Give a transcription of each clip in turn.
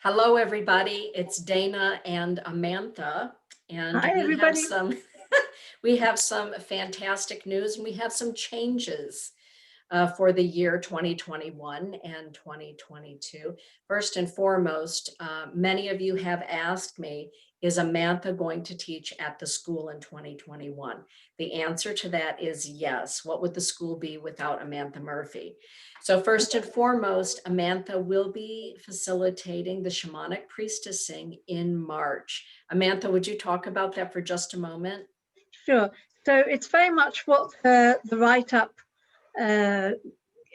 Hello, everybody. It's Dana and Amantha, and Hi, we have everybody. some we have some fantastic news, and we have some changes for the year 2021 and 2022. First and foremost, many of you have asked me, is Amantha going to teach at the school in 2021? The answer to that is yes. What would the school be without Amantha Murphy? So first and foremost, Amantha will be facilitating the Shamanic Priestessing in March. Amantha, would you talk about that for just a moment? Sure. So it's very much what the write-up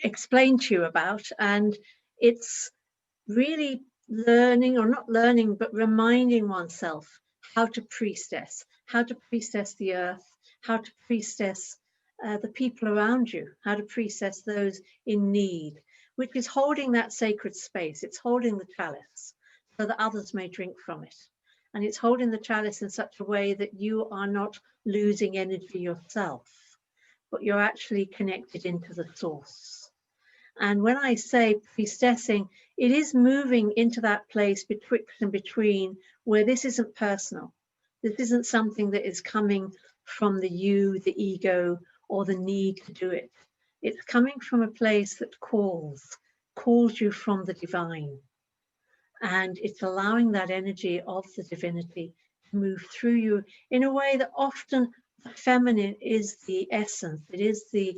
explained to you about, and it's really learning, or not learning, but reminding oneself how to priestess the earth, how to priestess the people around you, how to priestess those in need, which is holding that sacred space. It's holding the chalice so that others may drink from it. And it's holding the chalice in such a way that you are not losing energy yourself, but you're actually connected into the source. And when I say priestessing, it is moving into that place betwixt and between, where this isn't personal. This isn't something that is coming from the you, the ego, or the need to do it. It's coming from a place that calls you from the divine. And it's allowing that energy of the divinity to move through you in a way that often the feminine is the essence. It is the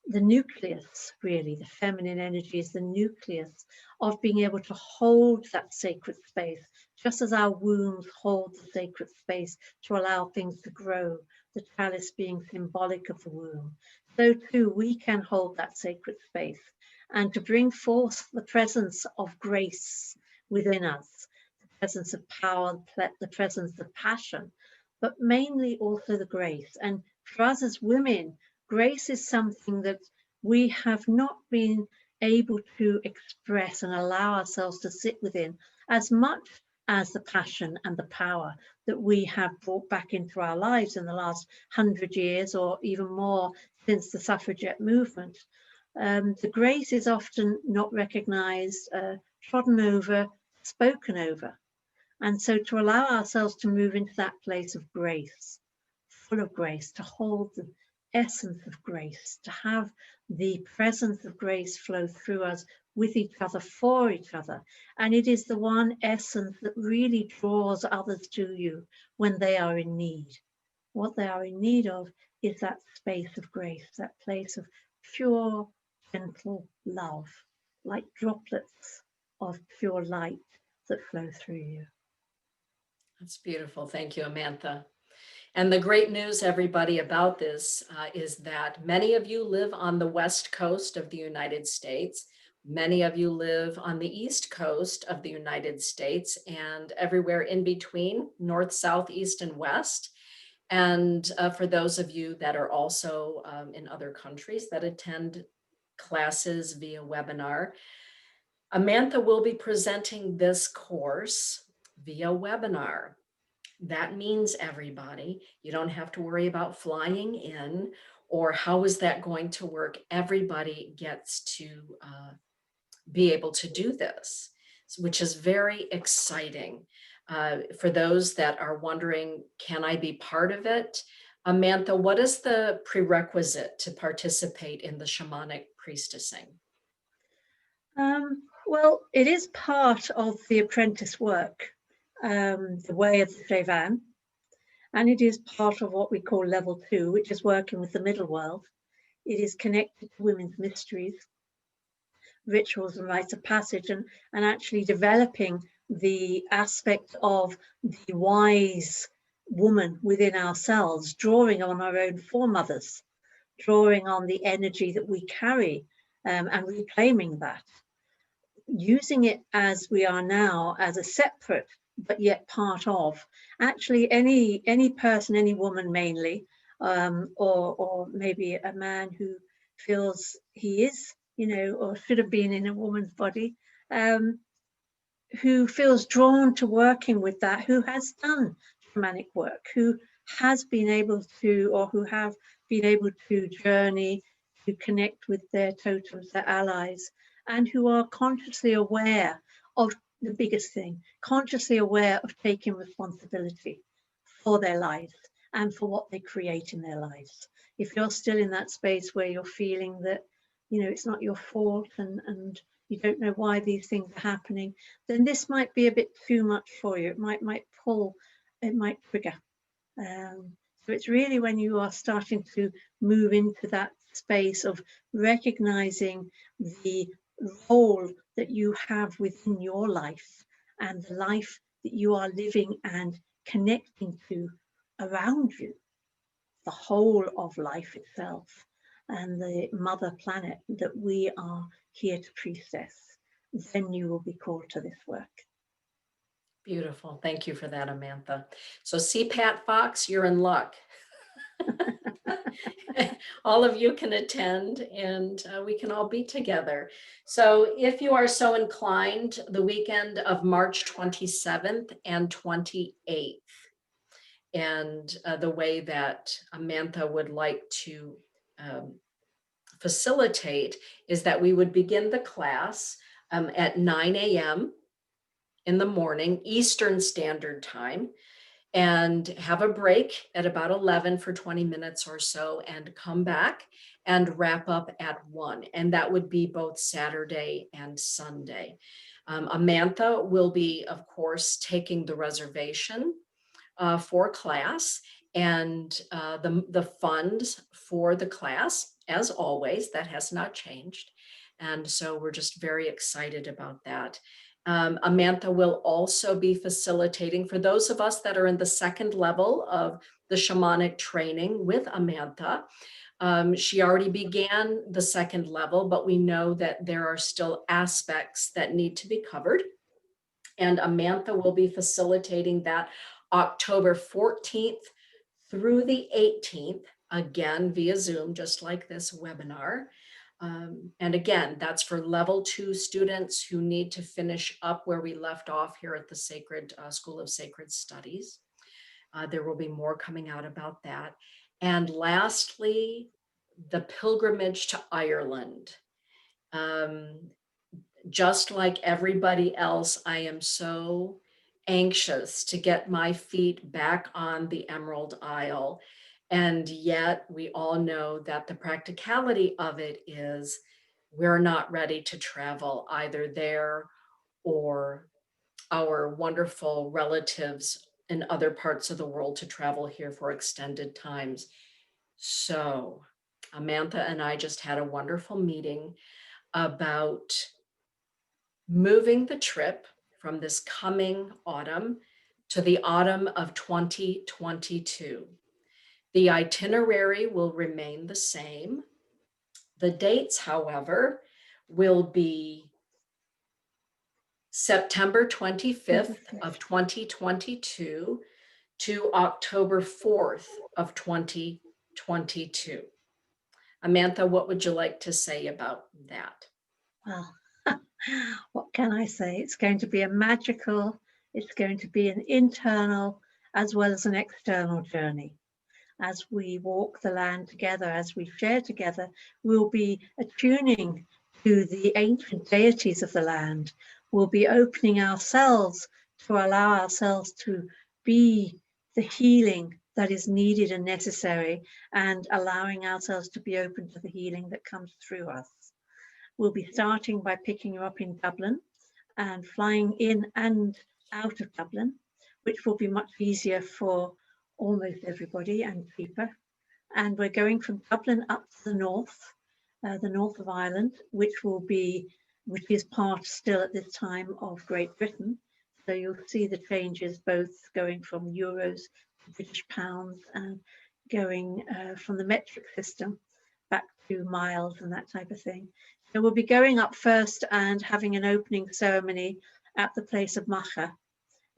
nucleus, really. The feminine energy is the nucleus of being able to hold that sacred space, just as our wombs hold the sacred space to allow things to grow, the chalice being symbolic of the womb. So too, we can hold that sacred space and to bring forth the presence of grace within us, the presence of power, the presence of passion, but mainly also the grace. And for us as women, grace is something that we have not been able to express and allow ourselves to sit within as much as the passion and the power that we have brought back into our lives in the last 100 years, or even more since the suffragette movement. The grace is often not recognized, trodden over, spoken over. And so to allow ourselves to move into that place of grace, full of grace, to hold the essence of grace, to have the presence of grace flow through us, with each other, for each other. And it is the one essence that really draws others to you when they are in need. What they are in need of is that space of grace, that place of pure, gentle love, like droplets of pure light that flow through you. That's beautiful. Thank you, Amantha. And the great news, everybody, about this is that many of you live on the West Coast of the United States. Many of you live on the East Coast of the United States, and everywhere in between, North, South, East, and West. And for those of you that are also in other countries that attend classes via webinar, Amantha will be presenting this course via webinar. That means, everybody, you don't have to worry about flying in or how is that going to work. Everybody gets to be able to do this, which is very exciting. For those that are wondering, can I be part of it? Amantha, what is the prerequisite to participate in the Shamanic Priestessing? Well, it is part of the apprentice work, the way of the Javan, and it is part of what we call level 2, which is working with the middle world. It is connected to women's mysteries, rituals and rites of passage, and actually developing the aspect of the wise woman within ourselves, drawing on our own foremothers, drawing on the energy that we carry, and reclaiming that, using it as we are now, as a separate but yet part of. Actually, any person, any woman mainly, or maybe a man who feels he is, or should have been in a woman's body, who feels drawn to working with that, who has done shamanic work, who has been able to, or who have been able to journey, to connect with their totems, their allies, and who are consciously aware of the biggest thing, consciously aware of taking responsibility for their lives and for what they create in their lives. If you're still in that space where you're feeling that, you know, it's not your fault and you don't know why these things are happening, then this might be a bit too much for you. It might pull, it might trigger. So it's really when you are starting to move into that space of recognizing the role that you have within your life and the life that you are living and connecting to around you, the whole of life itself and the mother planet that we are here to priestess, then you will be called to this work. Beautiful. Thank you for that, Amantha. So CPAT Fox, you're in luck. All of you can attend and we can all be together. So if you are so inclined, the weekend of March 27th and 28th, and the way that Amantha would like to facilitate is that we would begin the class at 9 a.m. in the morning, Eastern Standard Time, and have a break at about 11 for 20 minutes or so and come back and wrap up at 1. And that would be both Saturday and Sunday. Amantha will be, of course, taking the reservation for class, and the funds for the class, as always, that has not changed. And so we're just very excited about that. Amantha will also be facilitating for those of us that are in the second level of the shamanic training with Amantha. She already began the second level, but we know that there are still aspects that need to be covered. And Amantha will be facilitating that October 14th through the 18th, again via Zoom, just like this webinar. And again, that's for level 2 students who need to finish up where we left off here at the Sacred School of Sacred Studies. There will be more coming out about that. And lastly, the pilgrimage to Ireland. Just like everybody else, I am so anxious to get my feet back on the Emerald Isle. And yet we all know that the practicality of it is we're not ready to travel either there or our wonderful relatives in other parts of the world to travel here for extended times. So Amantha and I just had a wonderful meeting about moving the trip from this coming autumn to the autumn of 2022. The itinerary will remain the same. The dates, however, will be September 25th of 2022 to October 4th of 2022. Amantha, what would you like to say about that? Well, what can I say? It's going to be a magical, it's going to be an internal as well as an external journey. As we walk the land together, as we share together, we'll be attuning to the ancient deities of the land. We'll be opening ourselves to allow ourselves to be the healing that is needed and necessary, and allowing ourselves to be open to the healing that comes through us. We'll be starting by picking you up in Dublin and flying in and out of Dublin, which will be much easier for almost everybody and cheaper. And we're going from Dublin up to the north of Ireland, which is part still at this time of Great Britain. So you'll see the changes both going from euros to British pounds and going from the metric system back to miles and that type of thing. So we'll be going up first and having an opening ceremony at the place of Macha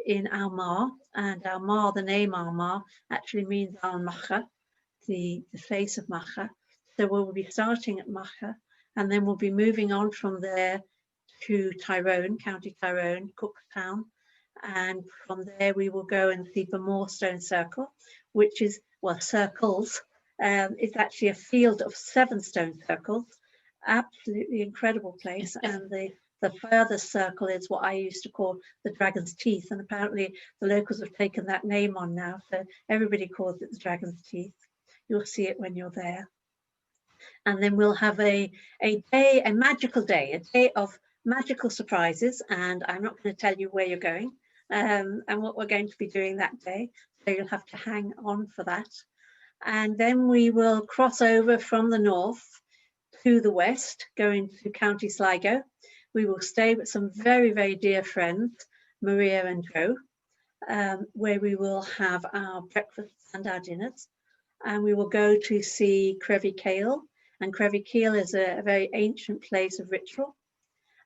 in Almar. And Almar, the name Almar, actually means Al-Macha, the face of Macha. So we'll be starting at Macha, and then we'll be moving on from there to Tyrone, County Tyrone, Cookstown. And from there we will go and see the Moorstone Circle, which is, well, circles. It's actually a field of 7 stone circles. Absolutely incredible place. And the The furthest circle is what I used to call the Dragon's Teeth, and apparently the locals have taken that name on now, so everybody calls it the Dragon's Teeth. You'll see it when you're there. And then we'll have a day, a magical day, a day of magical surprises, and I'm not going to tell you where you're going and what we're going to be doing that day, so you'll have to hang on for that. And then we will cross over from the north to the west, going to County Sligo. We will stay with some very, very dear friends, Maria and Joe, where we will have our breakfasts and our dinners. And we will go to see Crevy Cale. And Crevy Cale is a very ancient place of ritual.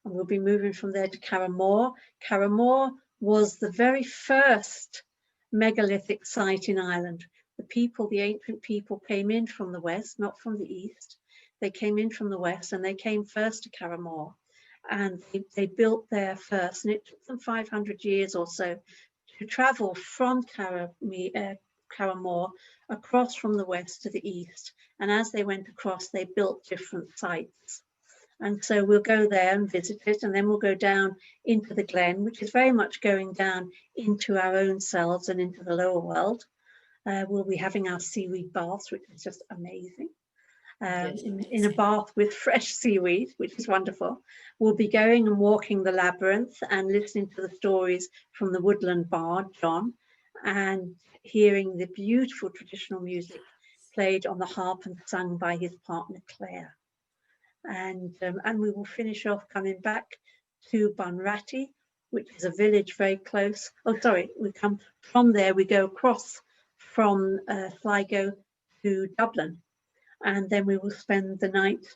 And we'll be moving from there to Carramore. Carramore was the very first megalithic site in Ireland. The ancient people came in from the west, not from the east. They came in from the west, and they came first to Carramore. And they built there first, and it took them 500 years or so to travel from Carramore across from the west to the east. And as they went across, they built different sites. And so we'll go there and visit it, and then we'll go down into the glen, which is very much going down into our own selves and into the lower world. We'll be having our seaweed baths, which is just amazing. In a bath with fresh seaweed, which is wonderful. We'll be going and walking the labyrinth and listening to the stories from the woodland bard, John, and hearing the beautiful traditional music played on the harp and sung by his partner, Claire. And we will finish off coming back to Bunratty, which is a village very close. Oh, sorry, we come from there, we go across from Sligo to Dublin. And then we will spend the night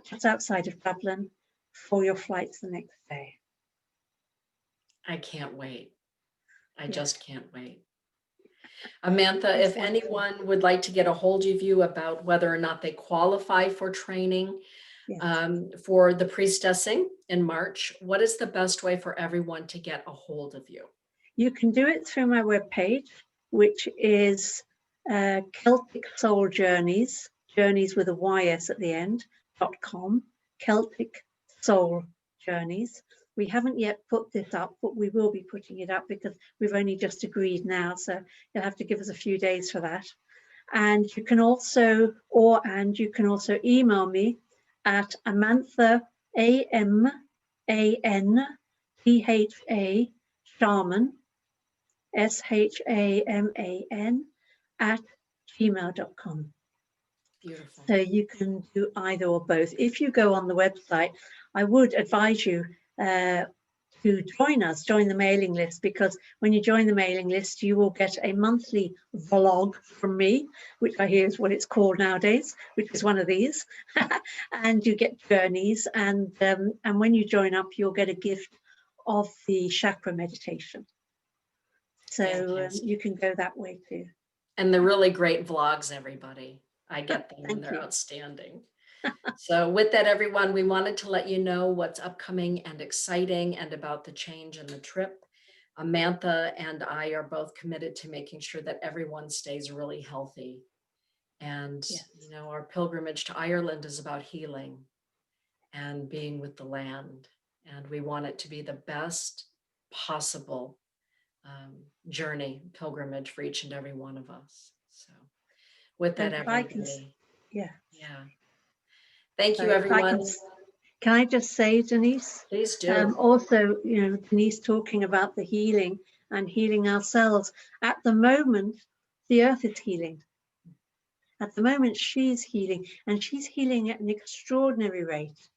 just outside of Dublin for your flights the next day. I can't wait. I just can't wait. Amantha, if anyone would like to get a hold of you about whether or not they qualify for training for the priestessing in March, what is the best way for everyone to get a hold of you? You can do it through my webpage, which is Celtic Soul Journeys, journeys with a YS at the end, .com, Celtic Soul Journeys. We haven't yet put this up, but we will be putting it up because we've only just agreed now. So you'll have to give us a few days for that. And you can also, email me at Amantha, AMANTHA, Shaman, SHAMAN, at gmail.com. Beautiful. So you can do either or both. If you go on the website, I would advise you to join the mailing list, because when you join the mailing list, you will get a monthly vlog from me, which I hear is what it's called nowadays, which is one of these. And you get journeys, and when you join up, you'll get a gift of the chakra meditation. So you can go that way too. And they're really great vlogs, everybody. I get them and they're outstanding. So with that, everyone, we wanted to let you know what's upcoming and exciting and about the change in the trip. Amantha and I are both committed to making sure that everyone stays really healthy. And, you know, our pilgrimage to Ireland is about healing and being with the land. And we want it to be the best possible journey, pilgrimage for each and every one of us. So with that, everybody. Yeah. Thank you, everyone. Can I just say, Denise? Please do. Also, you know, Denise talking about the healing and healing ourselves. At the moment, the earth is healing. At the moment, she's healing, and she's healing at an extraordinary rate.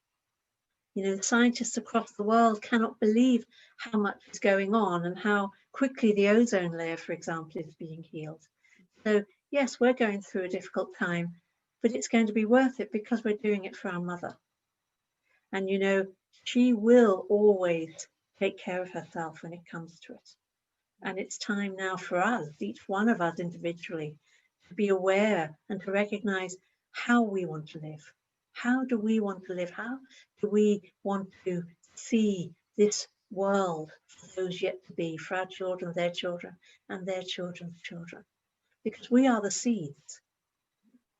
You know, scientists across the world cannot believe how much is going on and how quickly the ozone layer, for example, is being healed. So yes, we're going through a difficult time, but it's going to be worth it because we're doing it for our mother. And, you know, she will always take care of herself when it comes to it. And it's time now for us, each one of us individually, to be aware and to recognize how we want to live. How do we want to live? How do we want to see this world for those yet to be, for our children, their children, and their children's children? Because we are the seeds.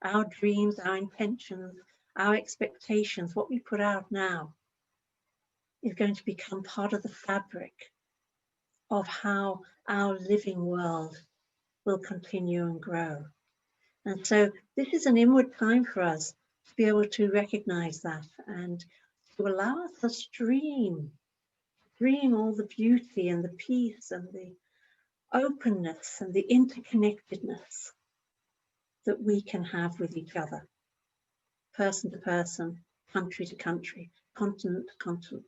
Our dreams, our intentions, our expectations, what we put out now is going to become part of the fabric of how our living world will continue and grow. And so this is an inward time for us to be able to recognize that and to allow us to dream all the beauty and the peace and the openness and the interconnectedness that we can have with each other, person to person, country to country, continent to continent.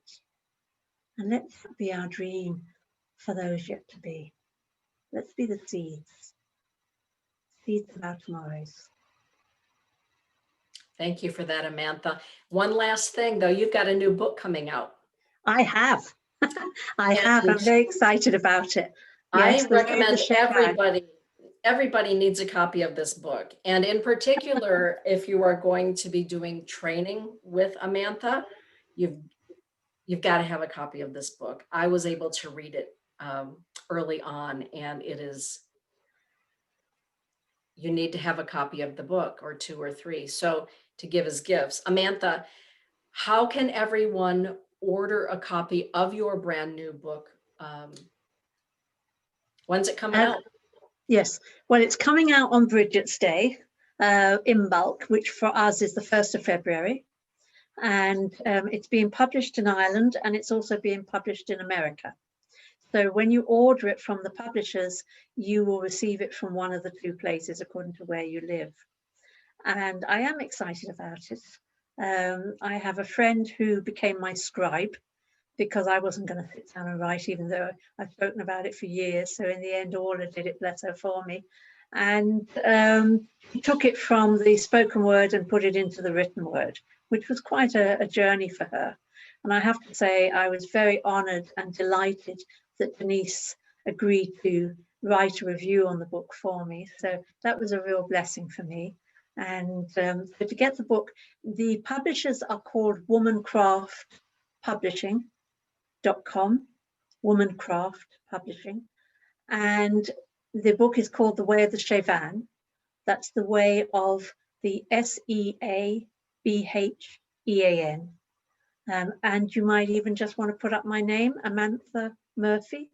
And let that be our dream for those yet to be. Let's be the seeds of our tomorrows. Thank you for that, Amantha. One last thing, though, you've got a new book coming out. I have. I have. I'm very excited about it. Yes, I recommend everybody needs a copy of this book. And in particular, if you are going to be doing training with Amantha, you've got to have a copy of this book. I was able to read it early on, and you need to have a copy of the book, or 2 or 3. So to give as gifts. Amantha, how can everyone order a copy of your brand new book? When's it coming out? Yes, well, it's coming out on Bridget's Day in bulk, which for us is the 1st of February. And it's being published in Ireland, and it's also being published in America. So when you order it from the publishers, you will receive it from one of the 2 places according to where you live. And I am excited about it. I have a friend who became my scribe because I wasn't going to sit down and write, even though I've spoken about it for years. So in the end, Orla did it, bless her, for me. And he took it from the spoken word and put it into the written word, which was quite a journey for her. And I have to say, I was very honoured and delighted that Denise agreed to write a review on the book for me. So that was a real blessing for me. And so to get the book, the publishers are called womancraftpublishing.com, Womancraft Publishing. And the book is called The Way of the Shevan. That's the way of the SEABHEAN. And you might even just want to put up my name, Amantha Murphy.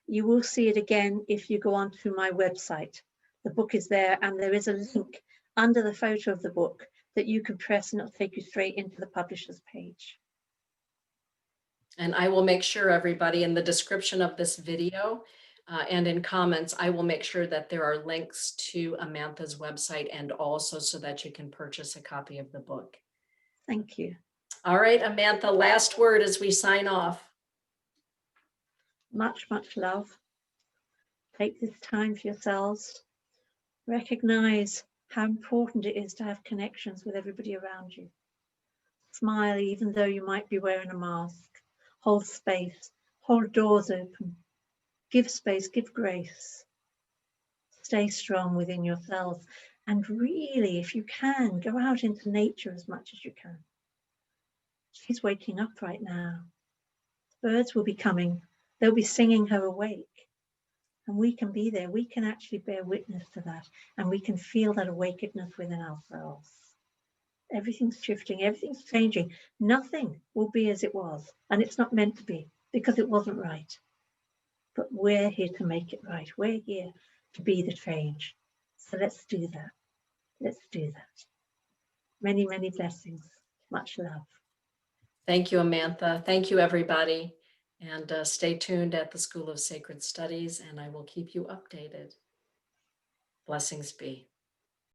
You will see it again if you go onto my website. The book is there, and there is a link under the photo of the book that you can press, and it'll take you straight into the publisher's page. And I will make sure, everybody, in the description of this video and in comments, I will make sure that there are links to Amantha's website, and also so that you can purchase a copy of the book. Thank you. All right, Amantha, last word as we sign off. Much, much love. Take this time for yourselves. Recognize how important it is to have connections with everybody around you. Smile even though you might be wearing a mask. Hold space, hold doors open. Give space, give grace. Stay strong within yourselves. And really, if you can, go out into nature as much as you can. She's waking up right now. Birds will be coming. They'll be singing her awake. And we can be there. We can actually bear witness to that. And we can feel that awakeness within ourselves. Everything's shifting. Everything's changing. Nothing will be as it was. And it's not meant to be, because it wasn't right. But we're here to make it right. We're here to be the change. So let's do that. Let's do that. Many, many blessings. Much love. Thank you, Amantha. Thank you, everybody. And stay tuned at the School of Sacred Studies, and I will keep you updated. Blessings be.